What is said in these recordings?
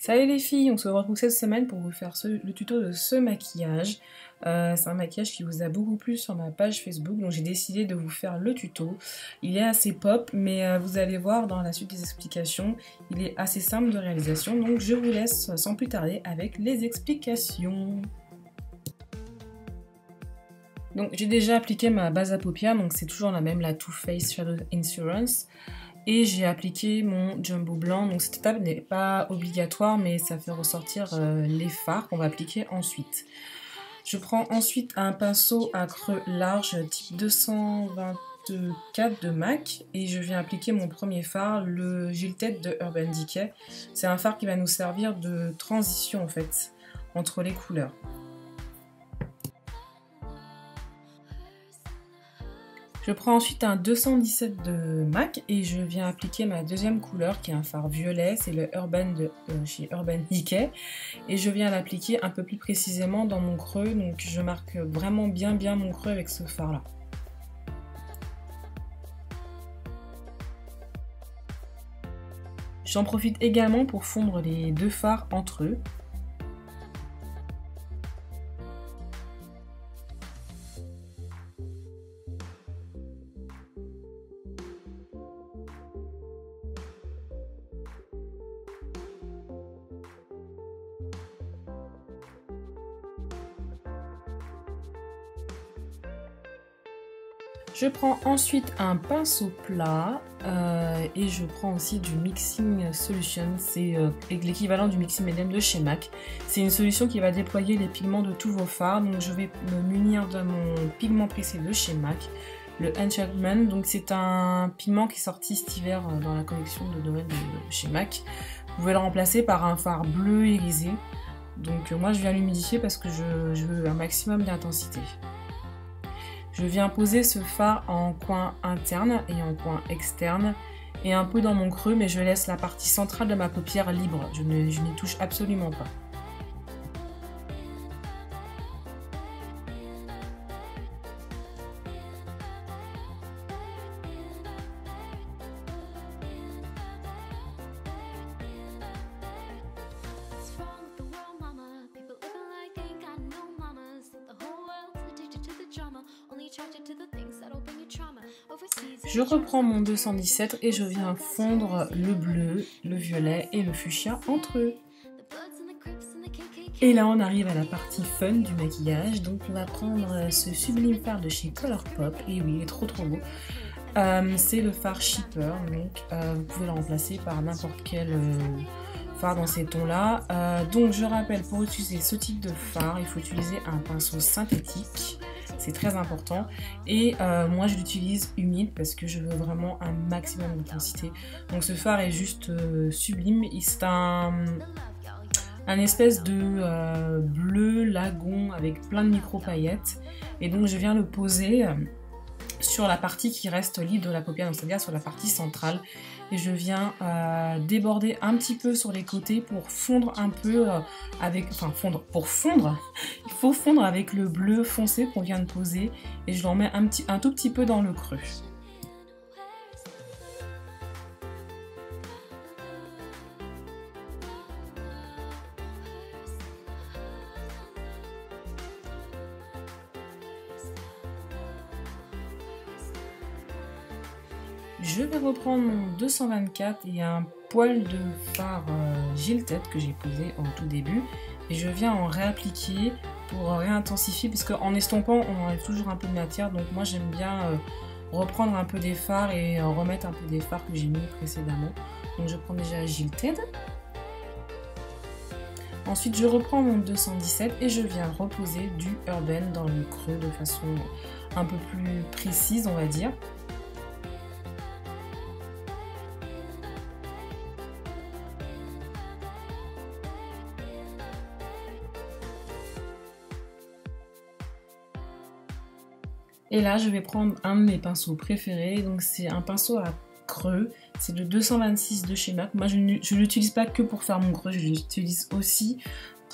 Salut les filles, on se retrouve cette semaine pour vous faire le tuto de ce maquillage. C'est un maquillage qui vous a beaucoup plu sur ma page Facebook, donc j'ai décidé de vous faire le tuto. Il est assez pop, mais vous allez voir dans la suite des explications, il est assez simple de réalisation, donc je vous laisse sans plus tarder avec les explications. Donc j'ai déjà appliqué ma base à paupières, donc c'est toujours la même, la Too Faced Shadow Insurance. Et j'ai appliqué mon jumbo blanc, donc cette étape n'est pas obligatoire, mais ça fait ressortir les fards qu'on va appliquer ensuite. Je prends ensuite un pinceau à creux large type 224 de MAC et je viens appliquer mon premier fard, le Gilted de Urban Decay. C'est un fard qui va nous servir de transition en fait entre les couleurs. Je prends ensuite un 217 de MAC et je viens appliquer ma deuxième couleur qui est un fard violet, c'est le Urban de chez Urban Decay. Et je viens l'appliquer un peu plus précisément dans mon creux, donc je marque vraiment bien mon creux avec ce fard là. J'en profite également pour fondre les deux fards entre eux. Je prends ensuite un pinceau plat et je prends aussi du Mixing Solution, c'est l'équivalent du Mixing Medium de chez MAC. C'est une solution qui va déployer les pigments de tous vos fards, donc je vais me munir de mon pigment pressé de chez MAC, le Enchantment. Donc c'est un pigment qui est sorti cet hiver dans la collection de Noël de chez MAC. Vous pouvez le remplacer par un fard bleu irisé, donc moi je viens l'humidifier parce que je veux un maximum d'intensité. Je viens poser ce fard en coin interne et en coin externe et un peu dans mon creux, mais je laisse la partie centrale de ma paupière libre. Je n'y touche absolument pas. Je reprends mon 217 et je viens fondre le bleu, le violet et le fuchsia entre eux. Et là on arrive à la partie fun du maquillage, donc on va prendre ce sublime fard de chez Colourpop, et oui il est trop beau. C'est le fard Shipper, donc vous pouvez le remplacer par n'importe quel fard dans ces tons là. Donc je rappelle, pour utiliser ce type de fard il faut utiliser un pinceau synthétique. C'est très important et moi je l'utilise humide parce que je veux vraiment un maximum d'intensité. Donc ce fard est juste sublime, c'est un espèce de bleu lagon avec plein de micro paillettes et donc je viens le poser sur la partie qui reste libre de la paupière, donc c'est-à-dire sur la partie centrale, et je viens déborder un petit peu sur les côtés pour fondre un peu pour fondre, il faut fondre avec le bleu foncé qu'on vient de poser et je l'en mets un tout petit peu dans le creux. Je vais reprendre mon 224 et un poil de fard Gilted que j'ai posé en tout début et je viens en réappliquer pour réintensifier, parce qu'en estompant on enlève toujours un peu de matière, donc moi j'aime bien reprendre un peu des fards et remettre un peu des fards que j'ai mis précédemment. Donc je prends déjà Gilted. Ensuite je reprends mon 217 et je viens reposer du Urban dans le creux de façon un peu plus précise on va dire. Et là, je vais prendre un de mes pinceaux préférés, donc c'est un pinceau à creux, c'est le 226 de chez MAC. Moi, je ne l'utilise pas que pour faire mon creux, je l'utilise aussi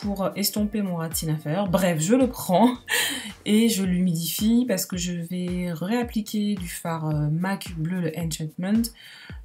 pour estomper mon ras de cils inférieur. Bref, je le prends et je l'humidifie parce que je vais réappliquer du fard MAC bleu, le Enchantment,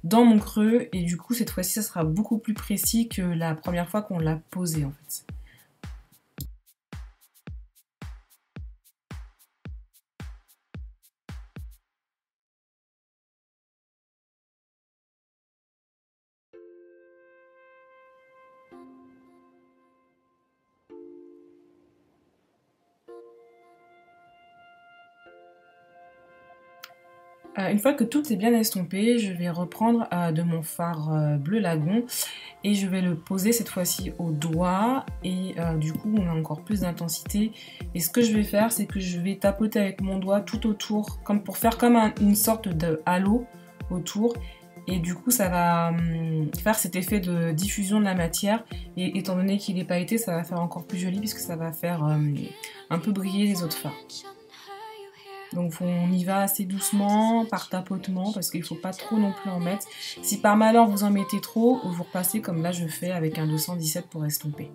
dans mon creux. Et du coup, cette fois-ci, ça sera beaucoup plus précis que la première fois qu'on l'a posé en fait. Une fois que tout est bien estompé, je vais reprendre de mon fard bleu lagon et je vais le poser cette fois-ci au doigt et du coup on a encore plus d'intensité. Et ce que je vais faire, c'est que je vais tapoter avec mon doigt tout autour, comme pour faire comme une sorte de halo autour. Et du coup ça va faire cet effet de diffusion de la matière. Et étant donné qu'il est pailleté, ça va faire encore plus joli puisque ça va faire un peu briller les autres fards. Donc on y va assez doucement, par tapotement, parce qu'il ne faut pas trop non plus en mettre. Si par malheur vous en mettez trop, vous repassez comme là je fais avec un 217 pour estomper.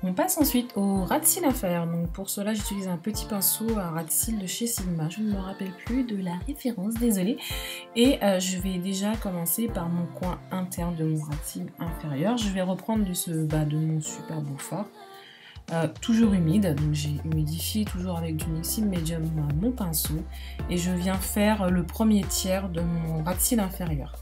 On passe ensuite au ras de cils inférieur. Donc pour cela j'utilise un petit pinceau à ras de cils de chez Sigma. Je ne me rappelle plus de la référence, désolée. Et je vais déjà commencer par mon coin interne de mon ras de cils inférieur. Je vais reprendre de mon super beau fard. Toujours humide, donc j'ai humidifié toujours avec du Mixing Medium mon pinceau et je viens faire le premier tiers de mon ras de cils inférieur.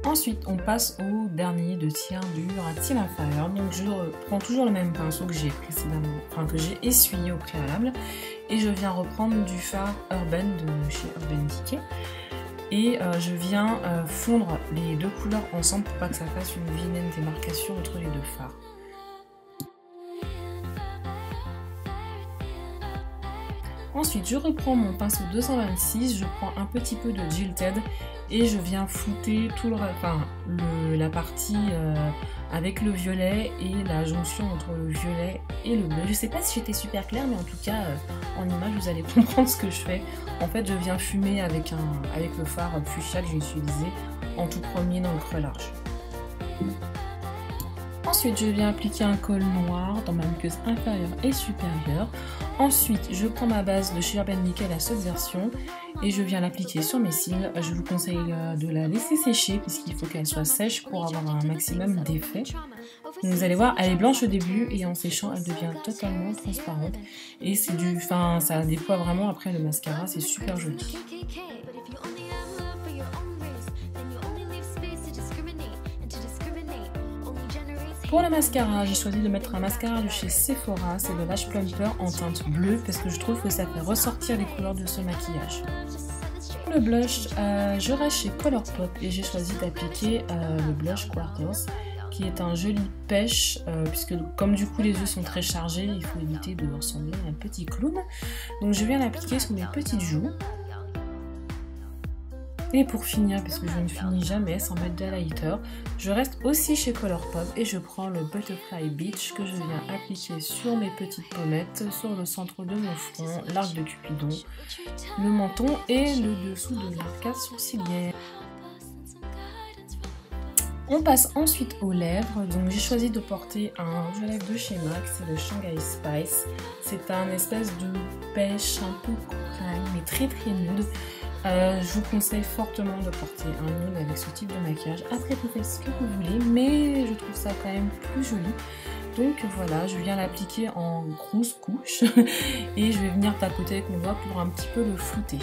Ensuite, on passe au dernier 2 tiers du ras de cils inférieur. Donc je prends toujours le même pinceau que j'ai précédemment, que j'ai essuyé au préalable, et je viens reprendre du fard Urban de chez Urban Decay. Et je viens fondre les deux couleurs ensemble pour pas que ça fasse une vilaine démarcation entre les deux fards. Ensuite, je reprends mon pinceau 226, je prends un petit peu de Jilted et je viens flouter tout la partie avec le violet et la jonction entre le violet et le bleu. Je sais pas si j'étais super claire, mais en tout cas, en image, vous allez comprendre ce que je fais. En fait, je viens fumer avec le fard fuchsia que j'ai utilisé en tout premier dans le creux large. Ensuite, je viens appliquer un col noir dans ma muqueuse inférieure et supérieure. Ensuite, je prends ma base de chez Urban Decay, la Subversion, et je viens l'appliquer sur mes cils. Je vous conseille de la laisser sécher puisqu'il faut qu'elle soit sèche pour avoir un maximum d'effet. Vous allez voir, elle est blanche au début et en séchant, elle devient totalement transparente. Et ça déploie vraiment après le mascara, c'est super joli. Pour le mascara, j'ai choisi de mettre un mascara de chez Sephora, c'est le Lash Plumper en teinte bleue parce que je trouve que ça fait ressortir les couleurs de ce maquillage. Pour le blush, je reste chez Colourpop et j'ai choisi d'appliquer le blush Quarters qui est un joli pêche puisque comme du coup les yeux sont très chargés, il faut éviter de ressembler à un petit clown. Donc je viens l'appliquer sur mes petites joues. Et pour finir, parce que je ne finis jamais sans mettre d'highlighter, je reste aussi chez Colourpop et je prends le Butterfly Beach que je viens appliquer sur mes petites pommettes, sur le centre de mon front, l'arc de Cupidon, le menton et le dessous de l'arcade sourcilière. On passe ensuite aux lèvres, donc j'ai choisi de porter un rouge à lèvres de chez MAC, c'est le Shanghai Spice. C'est un espèce de pêche un peu corail mais très très nude. Je vous conseille fortement de porter un nude avec ce type de maquillage. Après, vous faites ce que vous voulez, mais je trouve ça quand même plus joli. Donc voilà, je viens l'appliquer en grosse couche et je vais venir tapoter avec mon doigt pour un petit peu le flouter.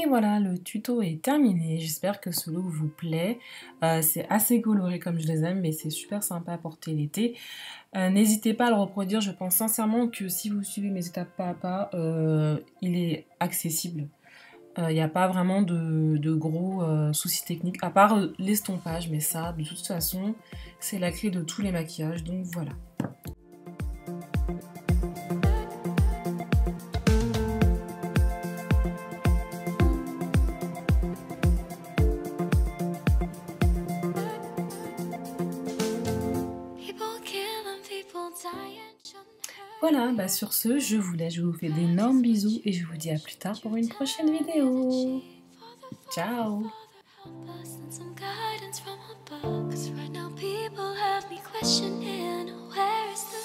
Et voilà, le tuto est terminé. J'espère que ce look vous plaît. C'est assez coloré comme je les aime, mais c'est super sympa à porter l'été. N'hésitez pas à le reproduire. Je pense sincèrement que si vous suivez mes étapes pas à pas, il est accessible. Il n'y a pas vraiment de gros soucis techniques, à part l'estompage, mais ça, de toute façon, c'est la clé de tous les maquillages, donc voilà. Voilà, bah sur ce, je vous laisse, je vous fais d'énormes bisous et je vous dis à plus tard pour une prochaine vidéo. Ciao! Some guidance from above, 'cause right now people have me questioning where is the